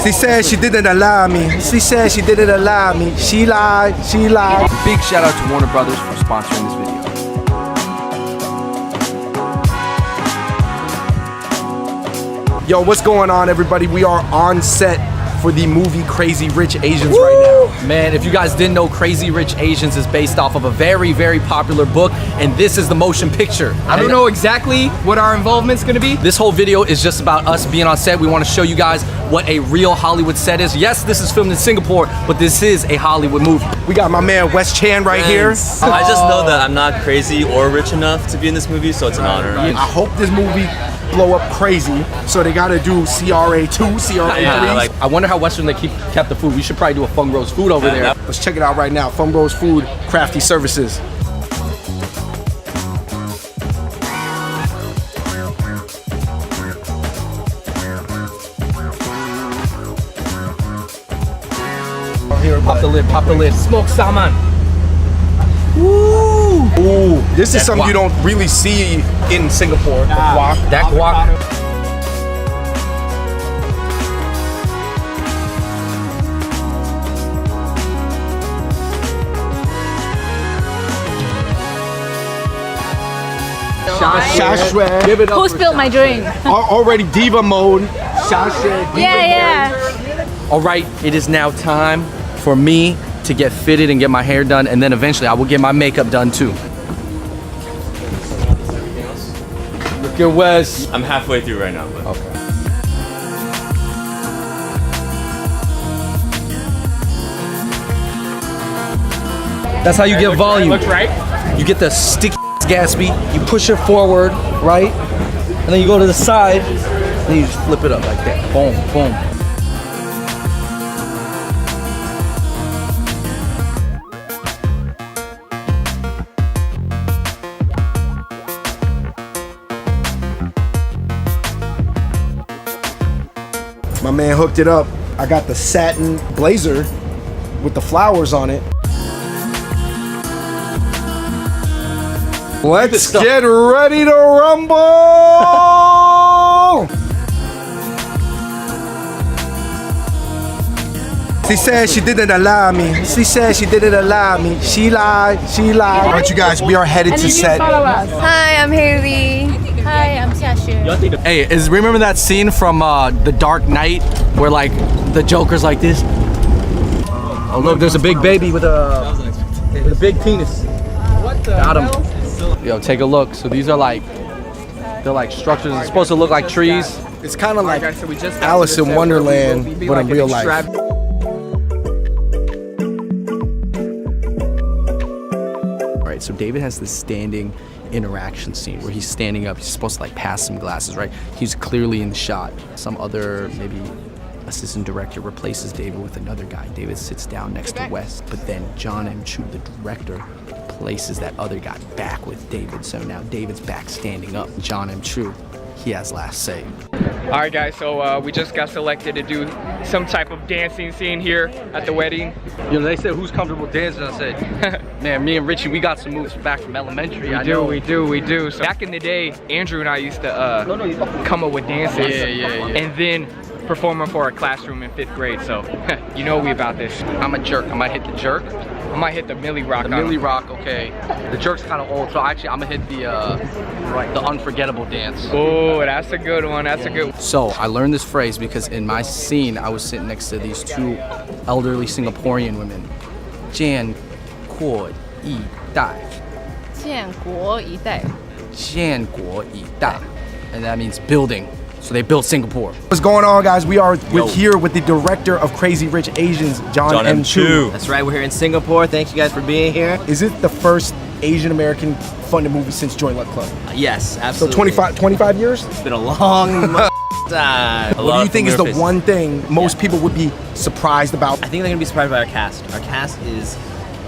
She said she didn't allow me. She said she didn't allow me. She lied. She lied. Big shout out to Warner Brothers for sponsoring this video. Yo, what's going on, everybody? We are on set for the movie Crazy Rich Asians right now. Man, if you guys didn't know, Crazy Rich Asians is based off of a very, very popular book, and this is the motion picture. I don't know exactly what our involvement's gonna be. This whole video is just about us being on set. We want to show you guys what a real Hollywood set is. Yes, this is filmed in Singapore, but this is a Hollywood movie. We got my man Wes Chan right here. I just know that I'm not crazy or rich enough to be in this movie, so it's an honor. I hope this movie blow up crazy, so they gotta do CRA 2, CRA 3. I wonder how Western they kept the food. We should probably do a FUNG BROS food over there. Let's check it out right now. FUNG BROS Food, Crafty Services. Here, pop the lid, pop the lid. Smoke salmon. Ooh, this is something you don't really see in Singapore. Guac. That guac. Shashue. Give it up. Who spilled my drink? Already diva mode. Shashue. Yeah. All right, it is now time for me to get fitted and get my hair done, and then eventually I will get my makeup done too. Look at Wes. I'm halfway through right now. But. Okay. That's how you get volume. Looks right. You get the sticky Gatsby, you push it forward, right? And then you go to the side, and then you just flip it up like that. Boom, boom. My man hooked it up. I got the satin blazer with the flowers on it. Let's get ready to rumble! She said she didn't allow me. She said she didn't allow me. She lied. She lied. All right, you guys, we are headed to set. Hi, I'm Haley. Hi, I'm Xiaxue. Hey, remember that scene from The Dark Knight where like the Joker's like this? Oh look, there's a big baby with a big penis. What the Got him. hell? Yo, take a look. So these are like, they're like structures. It's supposed to look like trees. It's kind of like Guys, so we just got Alice to the in set where Wonderland, we will be but in like real an life. All right, so David has this standing interaction scene where he's standing up. He's supposed to like pass some glasses, right? He's clearly in the shot. Some other maybe assistant director replaces David with another guy. David sits down next to Wes, but then John M. Chu, the director, places that other guy back with David. So now David's back standing up. John M. Chu, he has last say. All right, guys. So we just got selected to do some type of dancing scene here at the wedding. You know, they said who's comfortable dancing. I said, man, me and Richie, we got some moves back from elementary. We do. So back in the day, Andrew and I used to come up with dances. Yeah. And then perform them for our classroom in 5th grade. So you know we about this. I'm a jerk. I might hit the jerk. I might hit the Millie Rock. The Millie Rock, okay. The jerk's kind of old, so actually I'm gonna hit the unforgettable dance. Oh, that's a good one. That's a good one. So I learned this phrase because in my scene I was sitting next to these two elderly Singaporean women. 建国一代.建国一代. 建国一代. And that means building. So they built Singapore. What's going on, guys? We are here with the director of Crazy Rich Asians, John M. Chu. That's right, we're here in Singapore. Thank you guys for being here. Is it the first Asian American funded movie since Joy Luck Club? Yes, So absolutely. 25 years? It's been a long time. What do you think is the one thing most people would be surprised about? I think they're gonna be surprised by our cast. Our cast is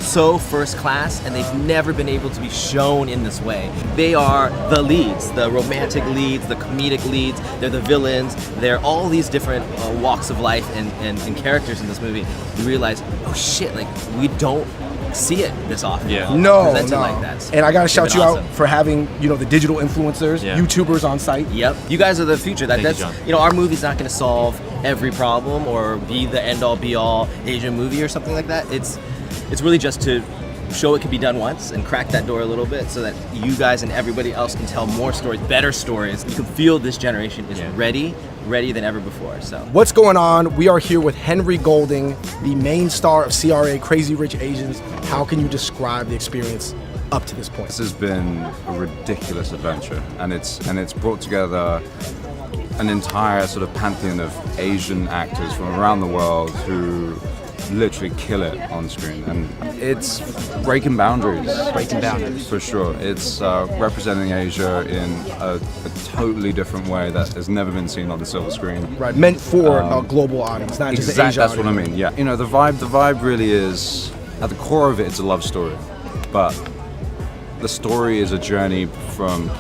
so first class, and they've never been able to be shown in this way. They are the leads, the romantic leads, the comedic leads, they're the villains, they're all these different walks of life and characters in this movie. You realize, oh shit, like we don't see it this often. No, presented no. like that. And I gotta shout It's you been out awesome. for having, you know, the digital influencers, YouTubers on site. Yep, you guys are the future. Thank you, That's John. you know, our movie's not going to solve every problem or be the end all be all Asian movie or something like that. It's really just to show it can be done once and crack that door a little bit so that you guys and everybody else can tell more stories, better stories. You can feel this generation is ready than ever before. So What's going on? We are here with Henry Golding, the main star of CRA Crazy Rich Asians. How can you describe the experience up to this point? This has been a ridiculous adventure, and it's brought together an entire sort of pantheon of Asian actors from around the world who literally kill it on screen, and it's breaking boundaries. For sure. It's representing Asia in a totally different way that has never been seen on the silver screen. Right, meant for a global audience, not just an Asia That's audience. what I mean. Yeah, you know, the vibe really is at the core of it. It's a love story, but the story is a journey from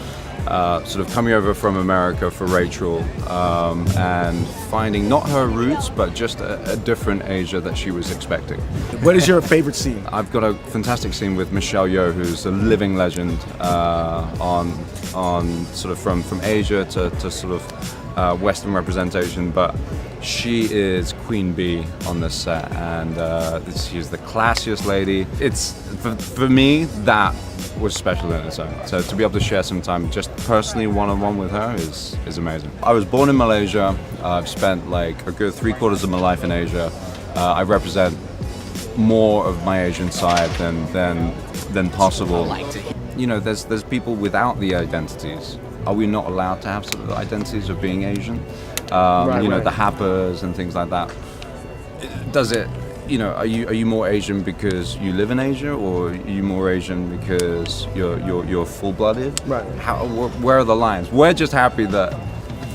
sort of coming over from America for Rachel and finding not her roots, but just a different Asia that she was expecting. What is your favorite scene? I've got a fantastic scene with Michelle Yeoh, who's a living legend on sort of from Asia to sort of Western representation, but she is Queen Bee on this set, and she's the classiest lady. It's for me that was special in its own. So to be able to share some time just personally one-on-one with her is amazing. I was born in Malaysia. I've spent like a good 3/4 of my life in Asia. I represent more of my Asian side than possible. You know, there's people without the identities. Are we not allowed to have sort of identities of being Asian? You know, the Happers and things like that. Does it? You know, are you more Asian because you live in Asia, or are you more Asian because you're full-blooded? Right. Where are the lines? We're just happy that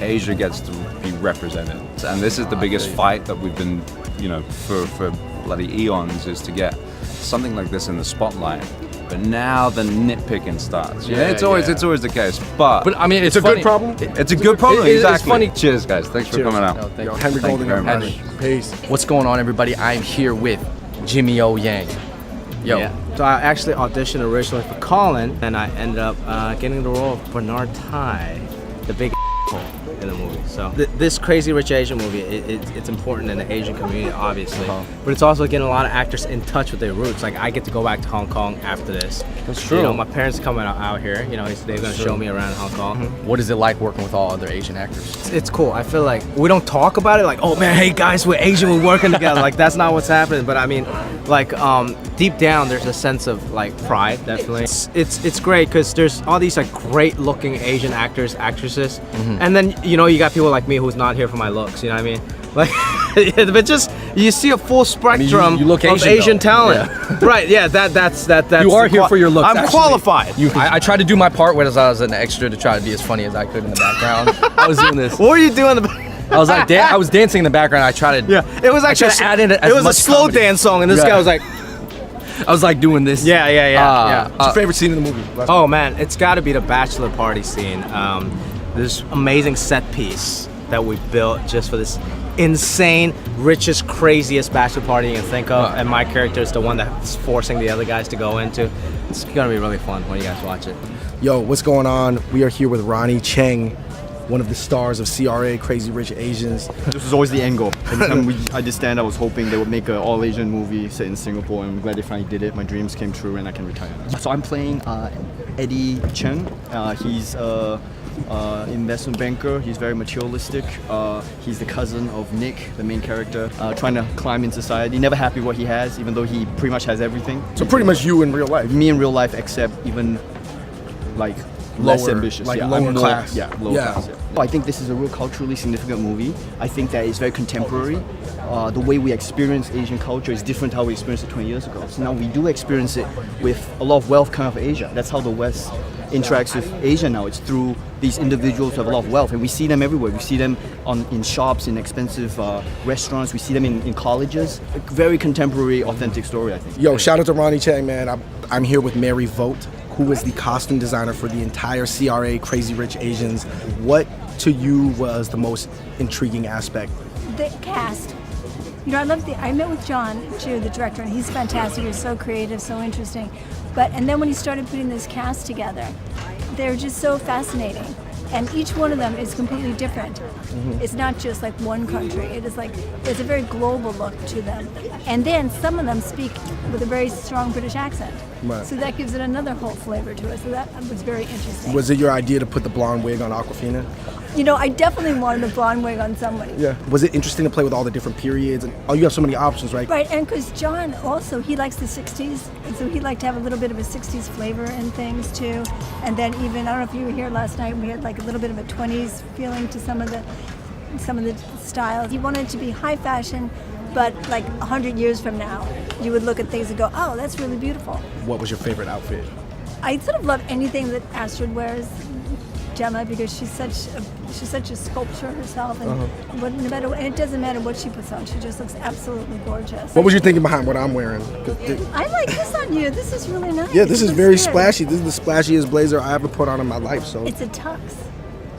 Asia gets to be represented, and this is the biggest fight that we've been, you know, for bloody eons, is to get something like this in the spotlight. But now the nitpicking starts. Yeah, it's always the case. But I mean, it's a funny. good problem. it's a good problem. It's Exactly. funny. Cheers, guys. Thanks for coming out. No, thank Yo, you. Henry Golding, very everybody. much. Peace. What's going on, everybody? I am here with Jimmy O Yang. Yo. Yeah. So I actually auditioned originally for Colin, and I ended up getting the role of Bernard Tai, the big in the movie. So this Crazy Rich Asian movie, it's important in the Asian community, obviously, but it's also getting a lot of actors in touch with their roots. Like, I get to go back to Hong Kong after this. That's true. You know, my parents are coming out here. You know, they're gonna show me around Hong Kong. What is it like working with all other Asian actors? It's cool. I feel like we don't talk about it like, oh man, hey guys, we're Asian, we're working together. Like, that's not what's happening. But I mean, like, deep down, there's a sense of like pride, definitely. It's great because there's all these like great looking Asian actors, actresses, and then you know you got people like me who's not here for my looks. You know what I mean? Like, but just you see a full spectrum you look of Asian, Asian though. talent. Right? Yeah. That's You are here for your looks, I'm actually. qualified. I tried to do my part whereas I was an extra to try to be as funny as I could in the background. I was doing this. What were you doing? I was like, I was dancing in the background. I tried to. Yeah, it was actually tried to add in as it was a much slow comedy. dance song, and this Yeah. guy was like, I was like doing this. yeah. What's your favorite scene in the movie? Oh man, it's got to be the bachelor party scene. This amazing set piece that we built just for this insane, richest, craziest bachelor party you can think of, and my character is the one that's forcing the other guys to go into. It's gonna be really fun when you guys watch it. Yo, what's going on? We are here with Ronnie Cheng, one of the stars of CRA Crazy Rich Asians. This was always the angle. Every time I did stand, I was hoping they would make an all-Asian movie set in Singapore, and I'm glad they finally did it. My dreams came true, and I can retire now. So I'm playing Eddie Chen. He's an investment banker. He's very materialistic. He's the cousin of Nick, the main character, trying to climb in society. Never happy what he has, even though he pretty much has everything. So pretty much you in real life. Me in real life, except even like less Lower, ambitious. like yeah, lower I'm more, class. Yeah, lower Yeah. class. Yeah. I think this is a real culturally significant movie. I think that it's very contemporary. The way we experience Asian culture is different how we experienced it 20 years ago. So now we do experience it with a lot of wealth coming out of Asia. That's how the West interacts with Asia now. It's through these individuals who have a lot of wealth, and we see them everywhere. We see them in shops, in expensive restaurants. We see them in colleges. A very contemporary, authentic story, I think. Yo, shout out to Ronnie Cheng, man. I'm here with Mary Vogt, who is the costume designer for the entire CRA Crazy Rich Asians. What to you was the most intriguing aspect? The cast. You know, I met with John Chu, the director, and he's fantastic. He's so creative, so interesting. And then when he started putting this cast together, they're just so fascinating. And each one of them is completely different. It's not just like one country. It is like, there's a very global look to them. And then some of them speak with a very strong British accent. Right. So that gives it another whole flavor to it. So that was very interesting. Was it your idea to put the blonde wig on Aquafina? You know, I definitely wanted a blonde wig on somebody. Yeah. Was it interesting to play with all the different periods? And you have so many options, right? Right, and because John also, he likes the 60s, and so he liked to have a little bit of a 60s flavor in things too. And then even, I don't know if you were here last night, we had like a little bit of a 20s feeling to some of the styles. He wanted it to be high fashion, but like 100 years from now, you would look at things and go, oh, that's really beautiful. What was your favorite outfit? I sort of love anything that Astrid wears, Gemma, because she's such a sculpture herself, and and it doesn't matter what she puts on, she just looks absolutely gorgeous. What was you thinking behind what I'm wearing? I like this on you. This is really nice. Yeah, this is looks very good. splashy. This is the splashiest blazer I ever put on in my life. So It's a tux.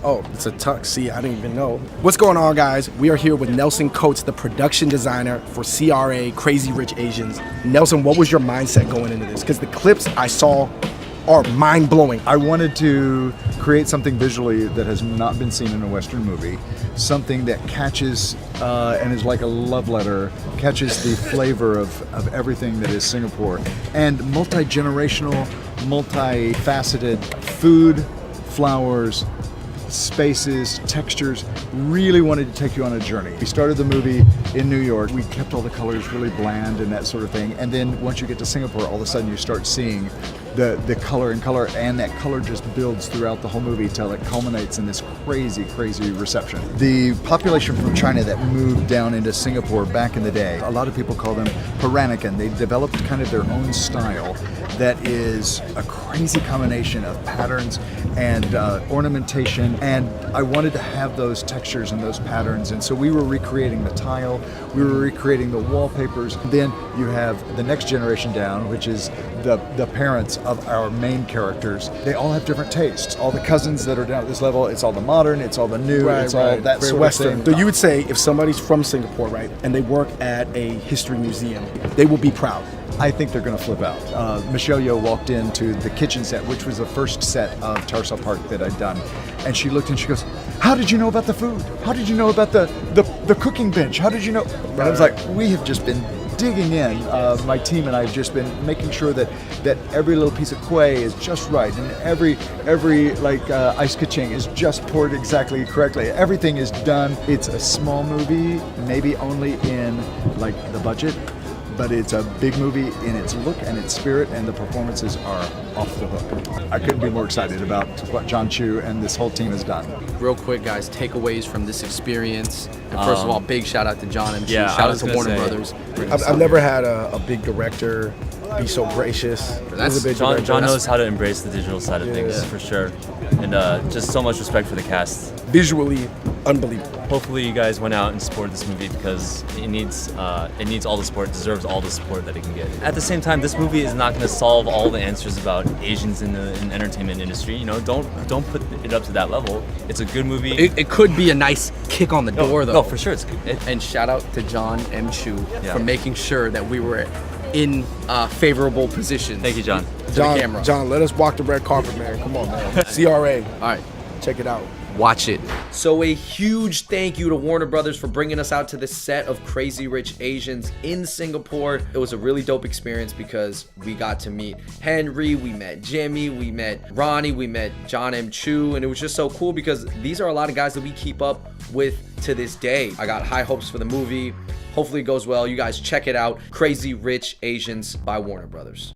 oh, it's a tux. See, I didn't even know. What's going on, guys? We are here with Nelson Coates, the production designer for CRA, Crazy Rich Asians. Nelson, what was your mindset going into this? Because the clips I saw are mind-blowing. I wanted to create something visually that has not been seen in a Western movie, something that catches and is like a love letter, catches the flavor of everything that is Singapore, and multi-generational, multifaceted food, flowers, spaces, textures, really wanted to take you on a journey. We started the movie in New York. We kept all the colors really bland and that sort of thing. And then once you get to Singapore, all of a sudden you start seeing the color, and that color just builds throughout the whole movie till it culminates in this crazy, crazy reception. The population from China that moved down into Singapore back in the day, a lot of people call them Peranakan. They developed kind of their own style that is a crazy combination of patterns and ornamentation, and I wanted to have those textures and those patterns, and so we were recreating the tile, we were recreating the wallpapers. Then you have the next generation down, which is the parents of our main characters. They all have different tastes. All the cousins that are down at this level, it's all the modern, it's all the new, it's all that Very sort Western. of thing. So you would say if somebody's from Singapore, right, and they work at a history museum, they will be proud. I think they're going to flip out. Michelle Yeoh walked into the kitchen set, which was the first set of Tarsal Park that I'd done, and she looked and she goes, "How did you know about the food? How did you know about the cooking bench? How did you know?" And I was like, "We have just been digging in. My team and I have just been making sure that every little piece of kueh is just right, and every ice kaching is just poured exactly correctly. Everything is done. It's a small movie, maybe only in like the budget, but it's a big movie in its look and its spirit, and the performances are off the hook. I couldn't be more excited about what John Chu and this whole team has done. Real quick, guys, takeaways from this experience. And first of all, big shout out to John and Yeah, shout out to Warner Brothers. I've never had a big director be so gracious. That's- John knows how to embrace the digital side of things, for sure. And just so much respect for the cast. Visually unbelievable. Hopefully you guys went out and supported this movie because it needs all the support, deserves all the support that it can get. At the same time, this movie is not going to solve all the answers about Asians in the entertainment industry. You know, don't put it up to that level. It's a good movie. It could be a nice kick on the door, though. No, for sure. It's good. And shout out to John M. Chu Yeah. for making sure that we were in favorable positions. Thank you, John. To the camera. John, let us walk the red carpet, man. Come on, man. CRA. All right. Check it out. Watch it. So a huge thank you to Warner Brothers for bringing us out to this set of Crazy Rich Asians in Singapore. It was a really dope experience because we got to meet Henry, we met Jimmy, we met Ronnie, we met John M. Chu, and it was just so cool because these are a lot of guys that we keep up with to this day. I got high hopes for the movie. Hopefully it goes well. You guys check it out. Crazy Rich Asians by Warner Brothers.